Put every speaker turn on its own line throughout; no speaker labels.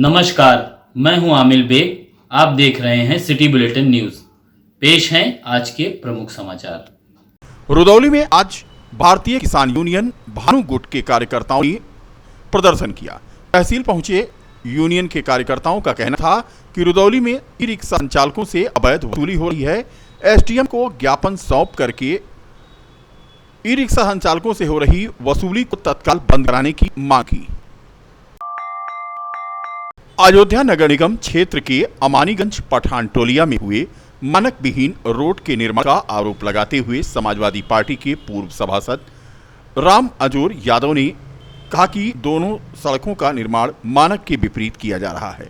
नमस्कार, मैं हूं आमिल बेग। आप देख रहे हैं सिटी बुलेटिन न्यूज। पेश हैं आज के प्रमुख समाचार।
रुदौली में आज भारतीय किसान यूनियन भानु गुट के कार्यकर्ताओं ने प्रदर्शन किया। तहसील पहुंचे यूनियन के कार्यकर्ताओं का कहना था कि रुदौली में ई रिक्शा संचालकों से अवैध वसूली हो रही है। एसडीएम को ज्ञापन सौंप करके ई रिक्शा संचालकों से हो रही वसूली को तत्काल बंद कराने की मांग की। अयोध्या नगर निगम क्षेत्र के अमानीगंज पठान टोलिया में हुए मानक विहीन रोड के निर्माण का आरोप लगाते हुए समाजवादी पार्टी के पूर्व सभासद राम अजोर यादव ने कहा कि दोनों सड़कों का निर्माण मानक के विपरीत किया जा रहा है।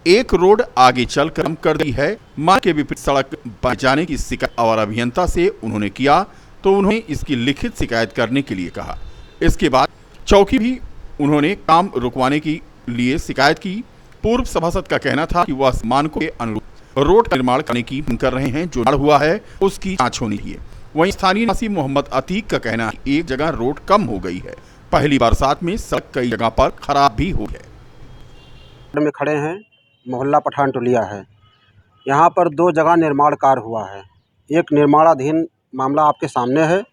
एक रोड आगे चलकर कम कर दी है। मानक के विपरीत सड़क बन जाने की शिकायत और अभियंता से उन्होंने किया तो उन्होंने इसकी लिखित शिकायत करने के लिए कहा। इसके बाद चौकी भी उन्होंने काम रुकवाने के लिए शिकायत की। पूर्व सभासद का कहना था कि वह मानकों के अनुरूप रोड का निर्माण करने की मांग कर रहे हैं। जो निर्माण हुआ है उसकी जांच होनी चाहिए। वहीं स्थानीय निवासी मोहम्मद अतीक का कहना है एक जगह रोड कम हो गई है। पहली बरसात में सड़क कई जगह पर खराब भी हो गए।
में खड़े हैं, मोहल्ला पठान टोलिया है। यहाँ पर दो जगह निर्माण कार्य हुआ है। एक निर्माणाधीन मामला आपके सामने है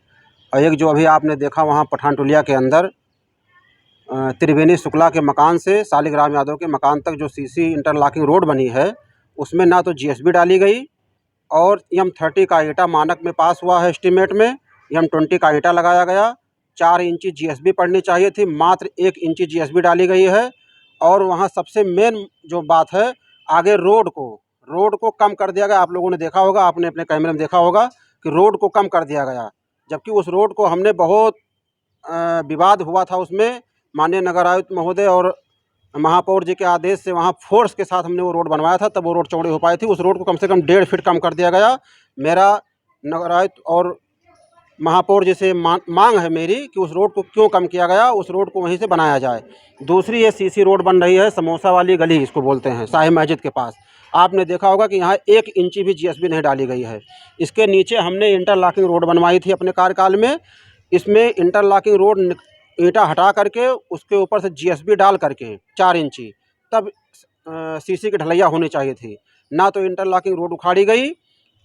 और एक जो अभी आपने देखा वहाँ पठान टोलिया के अंदर त्रिवेणी शुक्ला के मकान से शालिग्राम यादव के मकान तक जो सीसी इंटरलॉकिंग रोड बनी है उसमें ना तो जीएसबी डाली गई और M30 का ईंटा मानक में पास हुआ है। एस्टीमेट में M20 का ईंटा लगाया गया। 4 इंची जीएसबी पड़नी चाहिए थी, मात्र 1 इंची जीएसबी डाली गई है। और वहाँ सबसे मेन जो बात है, आगे रोड को कम कर दिया गया। आप लोगों ने देखा होगा, आपने अपने कैमरे में देखा होगा कि रोड को कम कर दिया गया, जबकि उस रोड को हमने बहुत विवाद हुआ था। उसमें माननीय नगर आयुक्त महोदय और महापौर जी के आदेश से वहाँ फोर्स के साथ हमने वो रोड बनवाया था, तब वो रोड चौड़ी हो पाई थी। उस रोड को कम से कम 1.5 फीट कम कर दिया गया। मेरा नगर आयुक्त और महापौर जी से मांग है मेरी कि उस रोड को क्यों कम किया गया, उस रोड को वहीं से बनाया जाए। दूसरी ये सीसी रोड बन रही है, समोसा वाली गली इसको बोलते हैं, शाही मस्जिद के पास। आपने देखा होगा कि यहाँ 1 इंची भी जीएसबी नहीं डाली गई है। इसके नीचे हमने इंटरलॉकिंग रोड बनवाई थी अपने कार्यकाल में। इसमें इंटरलॉकिंग रोड ईंटा हटा करके उसके ऊपर से जीएसबी डाल करके 4 इंची तब सीसी की ढलैया होनी चाहिए थी। ना तो इंटरलॉकिंग रोड उखाड़ी गई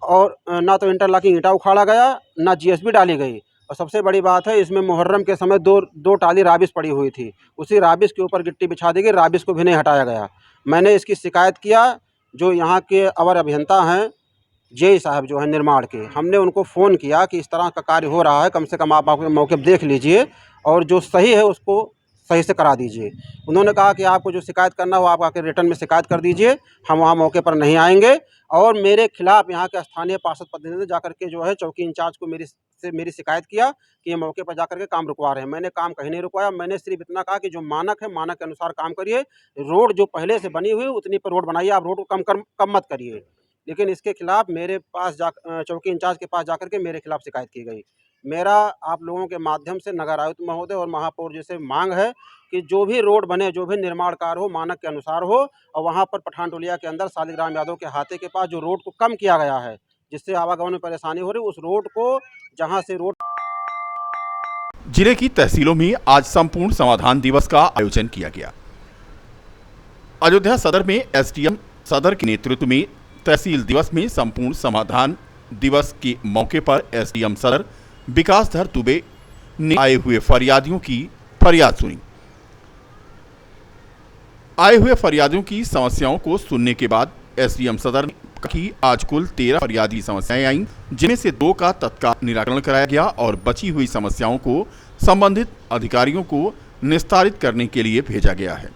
और ना तो इंटरलॉकिंग ईंटा उखाड़ा गया, ना जीएसबी डाली गई। और सबसे बड़ी बात है, इसमें मुहर्रम के समय दो टाली राबिस पड़ी हुई थी। उसी राबिस के ऊपर गिट्टी बिछा दी गई, राबिस को भी नहीं हटाया गया। मैंने इसकी शिकायत किया। जो यहाँ के अवर अभियंता हैं जेई साहब जो है निर्माण के, हमने उनको फ़ोन किया कि इस तरह का कार्य हो रहा है, कम से कम आप मौके पर देख लीजिए और जो सही है उसको सही से करा दीजिए। उन्होंने कहा कि आपको जो शिकायत करना हो आप आकर रिटर्न में शिकायत कर दीजिए, हम वहाँ मौके पर नहीं आएंगे। और मेरे खिलाफ यहाँ के स्थानीय पार्षद प्रतिनिधि ने जाकर के जो है चौकी इंचार्ज को मेरी शिकायत किया कि ये मौके पर जाकर के काम रुकवा रहे हैं। मैंने काम कहीं नहीं रुकवाया। मैंने सिर्फ इतना कहा कि जो मानक है मानक के अनुसार काम करिए। रोड जो पहले से बनी हुई उतनी पर रोड बनाइए, आप रोड को कम मत करिए। लेकिन इसके खिलाफ मेरे पास चौकी इंचार्ज के पास जाकर के मेरे खिलाफ शिकायत की गई। मेरा आप लोगों के माध्यम से नगर आयुक्त महोदय और महापौर जी से मांग है कि जो भी रोड बने, जो भी निर्माण कार्य हो, मानक के अनुसार हो। और वहाँ पर पठान टोलिया के अंदर शालिग्राम यादव के हाथे के पास जो रोड को कम किया गया है, जिससे आवागमन में परेशानी हो रही, उस रोड को जहाँ से रोड।
जिले की तहसीलों में आज संपूर्ण समाधान दिवस का आयोजन किया गया। अयोध्या सदर में एसडीएम सदर के नेतृत्व में तहसील दिवस में संपूर्ण समाधान दिवस के मौके पर एसडीएम सदर विकासधर दुबे ने आए हुए फरियादियों की फरियाद सुनी। आए हुए फरियादियों की समस्याओं को सुनने के बाद एसडीएम सदर ने कहा कि आज कुल 13 फरियादी समस्याएं आईं, जिनमें से 2 का तत्काल निराकरण कराया गया और बची हुई समस्याओं को संबंधित अधिकारियों को निस्तारित करने के लिए भेजा गया है।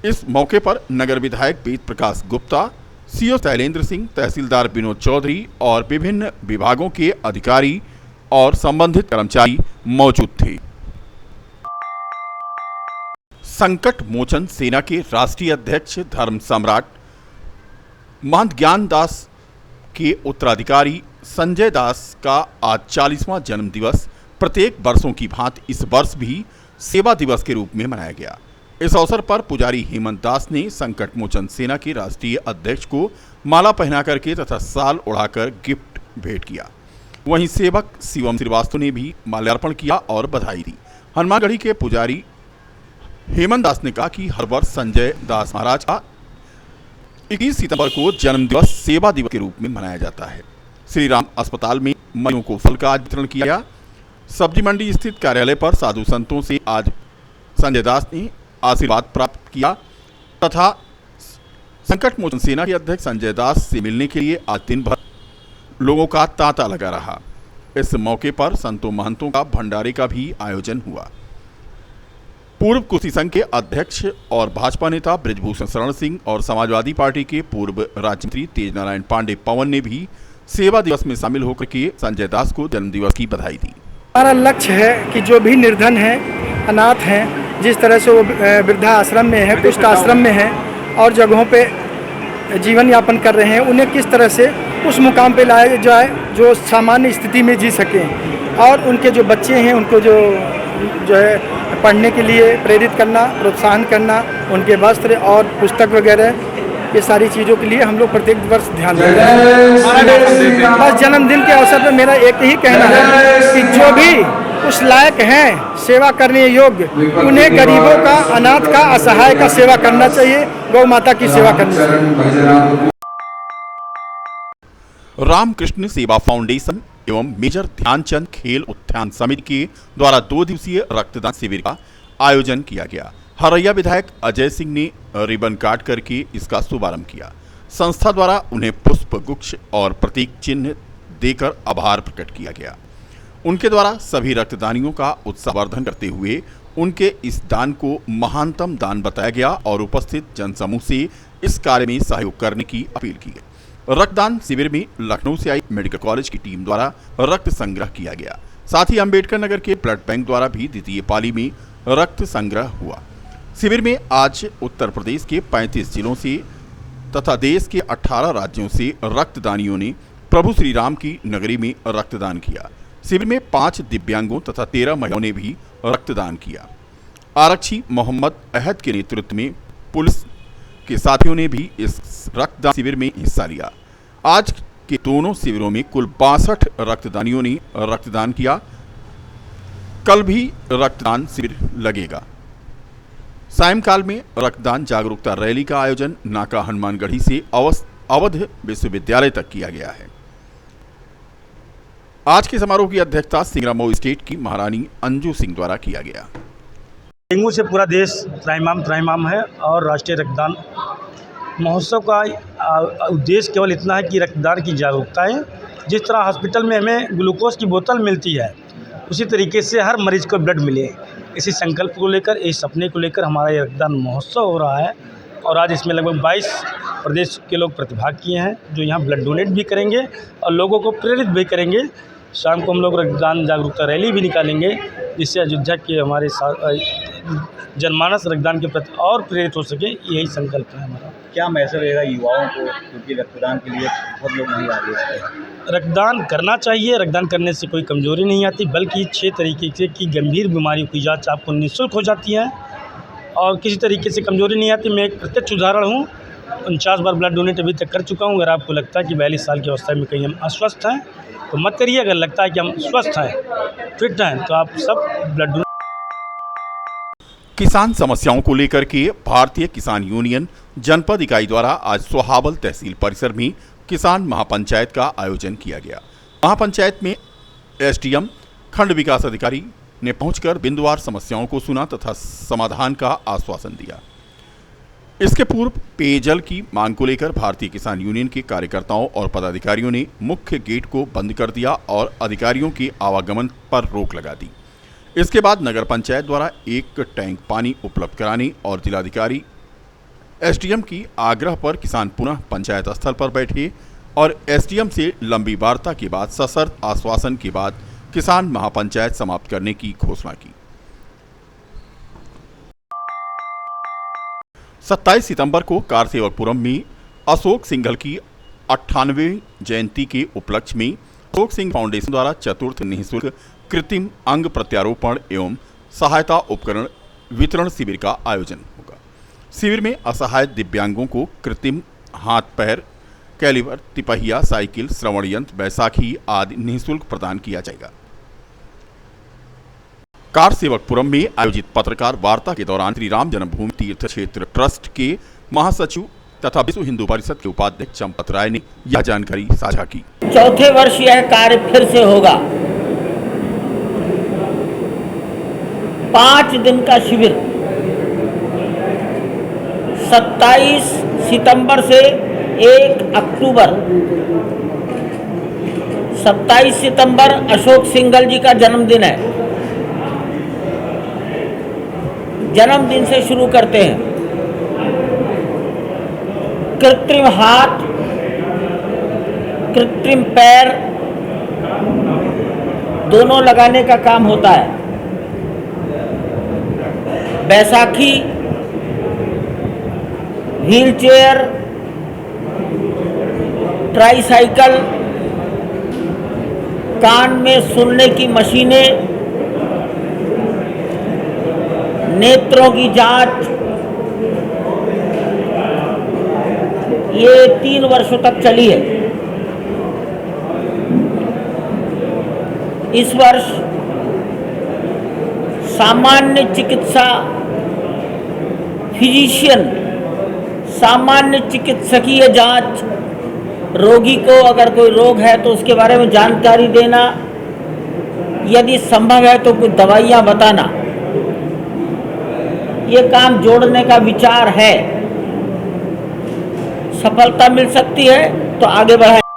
इस मौके पर नगर विधायक वेद प्रकाश गुप्ता, सीओ शैलेंद्र सिंह, तहसीलदार विनोद चौधरी और विभिन्न विभागों के अधिकारी और संबंधित कर्मचारी मौजूद थे। संकट मोचन सेना के राष्ट्रीय अध्यक्ष धर्म सम्राट महंत ज्ञान दास के उत्तराधिकारी संजय दास का आज 40वां जन्म दिवस प्रत्येक वर्षों की भांति इस वर्ष भी सेवा दिवस के रूप में मनाया गया। इस अवसर पर पुजारी हेमंत दास ने संकट मोचन सेना के राष्ट्रीय अध्यक्ष को माला पहना करके तथा साल उड़ाकर गिफ्ट भेंट किया। वहीं सेवक शिवम श्रीवास्तव ने भी माल्यार्पण किया और बधाई दी। हनुमानगढ़ी के पुजारी हेमंत दास ने कहा कि हर वर्ष संजय दास महाराज का 21 सितंबर को जन्म दिवस सेवा दिवस के रूप में मनाया जाता है। श्री राम अस्पताल में मरीजों को फल का आज वितरण किया गया। सब्जी मंडी स्थित कार्यालय पर साधु संतों से आज संजय दास ने आशीर्वाद प्राप्त किया तथा संकट मोचन सेना के अध्यक्ष संजय दास से मिलने के लिए आज दिन भर लोगों का तांता लगा रहा। इस मौके पर संतों महंतों का भंडारे का भी आयोजन हुआ। पूर्व कुश्ती संघ के अध्यक्ष और भाजपा नेता बृजभूषण शरण सिंह और समाजवादी पार्टी के पूर्व राज्य मंत्री तेज नारायण पांडे पवन ने भी सेवा दिवस में शामिल होकर के संजय दास को जन्मदिवस की बधाई दी।
हमारा लक्ष्य है कि जो भी निर्धन है, अनाथ हैं, जिस तरह से वो वृद्धा आश्रम में है, कुष्ठ आश्रम में है और जगहों पे जीवन यापन कर रहे हैं, उन्हें किस तरह से उस मुकाम पे लाया जाए जो सामान्य स्थिति में जी सकें और उनके जो बच्चे हैं उनको जो है पढ़ने के लिए प्रेरित करना, प्रोत्साहन करना, उनके वस्त्र और पुस्तक वगैरह ये सारी चीज़ों के लिए हम लोग प्रत्येक वर्ष ध्यान देते हैं। बस जन्मदिन के अवसर पर मेरा एक ही कहना है कि जो भी उस लायक हैं सेवा करने योग्य, उन्हें गरीबों का, अनाथ का, असहाय का सेवा करना चाहिए, गौ माता की सेवा करनी चाहिए।
रामकृष्ण सेवा फाउंडेशन एवं मेजर ध्यानचंद खेल उत्थान समिति के द्वारा 2 दिवसीय रक्तदान शिविर का आयोजन किया गया। हरैया विधायक अजय सिंह ने रिबन काट करके इसका शुभारंभ किया। संस्था द्वारा उन्हें पुष्प गुच्छ और प्रतीक चिन्ह देकर आभार प्रकट किया गया। उनके द्वारा सभी रक्तदानियों का उत्साहवर्धन करते हुए उनके इस दान को महानतम दान बताया गया और उपस्थित जनसमूह से इस कार्य में सहयोग करने की अपील की गई। रक्तदान शिविर में लखनऊ से आई मेडिकल कॉलेज की टीम द्वारा रक्त संग्रह किया गया। साथ ही अंबेडकर नगर के ब्लड बैंक द्वारा भी द्वितीय पाली में रक्त संग्रह हुआ। शिविर में आज उत्तर प्रदेश के 35 जिलों से तथा देश के 18 राज्यों से रक्तदानियों ने प्रभु श्री राम की नगरी में रक्तदान किया। शिविर में 5 दिव्यांगों तथा 13 महिलाओं ने भी रक्तदान किया। आरक्षी मोहम्मद अहद के नेतृत्व में पुलिस के साथियों ने भी इस रक्तदान शिविर में हिस्सा लिया। आज के दोनों शिविरों में कुल 62 रक्तदानियों ने रक्तदान किया। कल भी रक्तदान शिविर लगेगा। सायंकाल में रक्तदान जागरूकता रैली का आयोजन नाका हनुमानगढ़ी से अवध विश्वविद्यालय तक किया गया है। आज के समारोह की अध्यक्षता सिंगरामऊ स्टेट की महारानी अंजू सिंह द्वारा किया गया।
डेंगू से पूरा देश त्राहिमाम है और राष्ट्रीय रक्तदान महोत्सव का उद्देश्य केवल इतना है कि रक्तदान की जागरूकता है। जिस तरह हॉस्पिटल में हमें ग्लूकोज की बोतल मिलती है, उसी तरीके से हर मरीज को ब्लड मिले, इसी संकल्प को लेकर, इस सपने को लेकर हमारा ये रक्तदान महोत्सव हो रहा है। और आज इसमें लगभग 22 प्रदेश के लोग प्रतिभाग किए हैं जो यहाँ ब्लड डोनेट भी करेंगे और लोगों को प्रेरित भी करेंगे। शाम को हम लोग रक्तदान जागरूकता रैली भी निकालेंगे, जिससे अयोध्या के हमारे जनमानस रक्तदान के प्रति और प्रेरित हो सके, यही संकल्प है हमारा।
क्या मैसेज रहेगा युवाओं को, क्योंकि रक्तदान के लिए बहुत लोग नहीं आगे आते हैं?
रक्तदान करना चाहिए। रक्तदान करने से कोई कमजोरी नहीं आती, बल्कि 6 तरीके से की गंभीर बीमारियों की जांच आपको निःशुल्क हो जाती है और किसी तरीके से कमजोरी नहीं आती। मैं एक प्रत्यक्ष उदाहरण हूँ, 49 बार ब्लड डोनेट अभी तक कर चुका हूँ। अगर आपको लगता है कि 42 साल की अवस्था में कहीं हम अस्वस्थ हैं तो मत करिए। अगर लगता है कि हम स्वस्थ हैं, फिट हैं, तो आप सब ब्लड डोनेट।
किसान समस्याओं को लेकर के भारतीय किसान यूनियन जनपद इकाई द्वारा आज सोहावल तहसील परिसर में किसान महापंचायत का आयोजन किया गया। महापंचायत में एसडीएम खंड विकास अधिकारी ने पहुंचकर बिंदुवार समस्याओं को सुना तथा समाधान का आश्वासन दिया। इसके पूर्व पेयजल की मांग को लेकर भारतीय किसान यूनियन के कार्यकर्ताओं और पदाधिकारियों ने मुख्य गेट को बंद कर दिया और अधिकारियों के आवागमन पर रोक लगा दी। इसके बाद नगर पंचायत द्वारा 1 टैंक पानी उपलब्ध कराने और जिलाधिकारी एसडीएम की आग्रह पर किसान पुनः पंचायत स्थल पर बैठे और एसडीएम से लंबी वार्ता के बाद सशर्त आश्वासन के बाद किसान महापंचायत समाप्त करने की घोषणा की। 27 सितंबर को कारसेवकपुरम में अशोक सिंघल की 98वीं जयंती के उपलक्ष्य में अशोक सिंह फाउंडेशन द्वारा चतुर्थ निःशुल्क कृत्रिम अंग प्रत्यारोपण एवं सहायता उपकरण वितरण शिविर का आयोजन होगा। शिविर में असहाय दिव्यांगों को कृत्रिम हाथ पैर, कैलिबर, तिपहिया, साइकिल, श्रवण यंत्र, बैसाखी आदि निःशुल्क प्रदान किया जाएगा। कारसेवकपुरम में आयोजित पत्रकार वार्ता के दौरान श्री राम जन्मभूमि तीर्थ क्षेत्र ट्रस्ट के महासचिव तथा विश्व हिंदू परिषद के उपाध्यक्ष चंपत राय ने यह जानकारी साझा की।
चौथे वर्ष यह कार्य फिर से होगा। 5 दिन का शिविर 27 सितंबर से 1 अक्टूबर। 27 सितंबर अशोक सिंघल जी का जन्मदिन है। जन्मदिन से शुरू करते हैं। कृत्रिम हाथ, कृत्रिम पैर दोनों लगाने का काम होता है। बैसाखी, व्हीलचेयर, ट्राईसाइकिल, कान में सुनने की मशीनें, नेत्रों की जांच, ये 3 वर्षों तक चली है। इस वर्ष सामान्य चिकित्सा फिजिशियन, सामान्य चिकित्सकीय जांच, रोगी को अगर कोई रोग है तो उसके बारे में जानकारी देना, यदि संभव है तो कुछ दवाइयाँ बताना, ये काम जोड़ने का विचार है। सफलता मिल सकती है तो आगे बढ़ाएं।